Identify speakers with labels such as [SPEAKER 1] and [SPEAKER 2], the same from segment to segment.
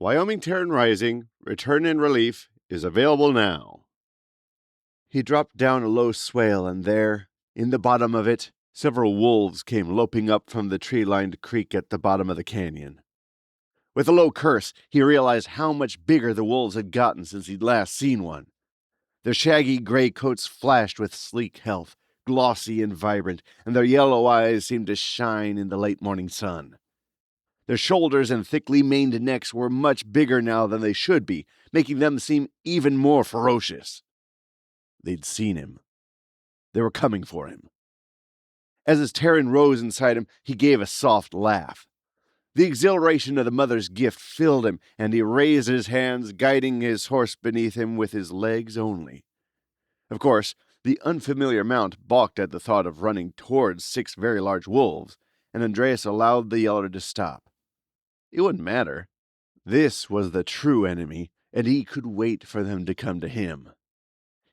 [SPEAKER 1] Wyoming Tarin Rising, Return and Relief is available now. He dropped down a low swale, and there, in the bottom of it, several wolves came loping up from the tree-lined creek at the bottom of the canyon. With a low curse, he realized how much bigger the wolves had gotten since he'd last seen one. Their shaggy gray coats flashed with sleek health, glossy and vibrant, and their yellow eyes seemed to shine in the late morning sun. Their shoulders and thickly maned necks were much bigger now than they should be, making them seem even more ferocious. They'd seen him. They were coming for him. As his Tarin rose inside him, he gave a soft laugh. The exhilaration of the mother's gift filled him, and he raised his hands, guiding his horse beneath him with his legs only. Of course, the unfamiliar mount balked at the thought of running towards 6 very large wolves, and Andreas allowed the yeller to stop. It wouldn't matter. This was the true enemy, and he could wait for them to come to him.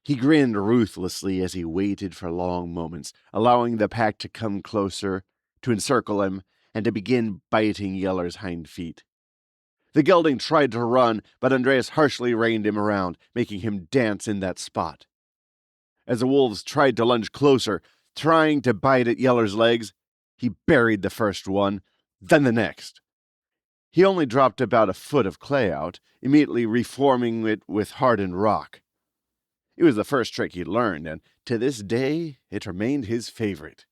[SPEAKER 1] He grinned ruthlessly as he waited for long moments, allowing the pack to come closer, to encircle him, and to begin biting Yeller's hind feet. The gelding tried to run, but Andreas harshly reined him around, making him dance in that spot. As the wolves tried to lunge closer, trying to bite at Yeller's legs, he buried the first one, then the next. He only dropped about a foot of clay out, immediately reforming it with hardened rock. It was the first trick he'd learned, and to this day it remained his favorite.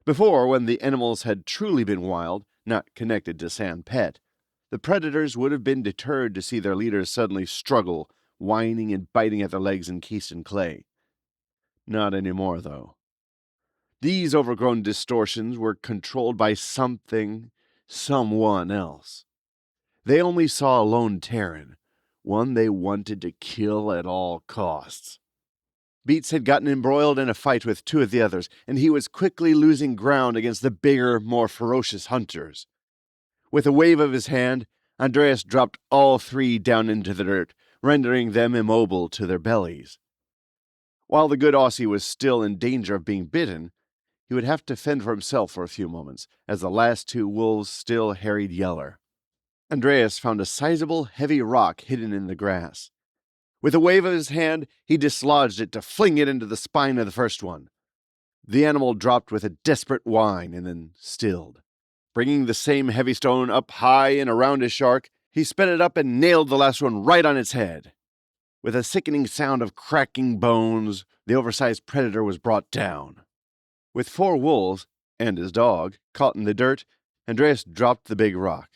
[SPEAKER 1] Before, when the animals had truly been wild, not connected to San Pet, the predators would have been deterred to see their leaders suddenly struggle, whining and biting at their legs encased in clay. Not anymore, though. These overgrown distortions were controlled by something, someone else. They only saw a lone Tarin, one they wanted to kill at all costs. Beats had gotten embroiled in a fight with 2 of the others, and he was quickly losing ground against the bigger, more ferocious hunters. With a wave of his hand, Andreas dropped all 3 down into the dirt, rendering them immobile to their bellies. While the good Aussie was still in danger of being bitten, he would have to fend for himself for a few moments, as the last 2 wolves still harried Yeller. Andreas found a sizable, heavy rock hidden in the grass. With a wave of his hand, he dislodged it to fling it into the spine of the first one. The animal dropped with a desperate whine and then stilled. Bringing the same heavy stone up high and around his shark, he sped it up and nailed the last one right on its head. With a sickening sound of cracking bones, the oversized predator was brought down. With 4 wolves, and his dog, caught in the dirt, Andreas dropped the big rock.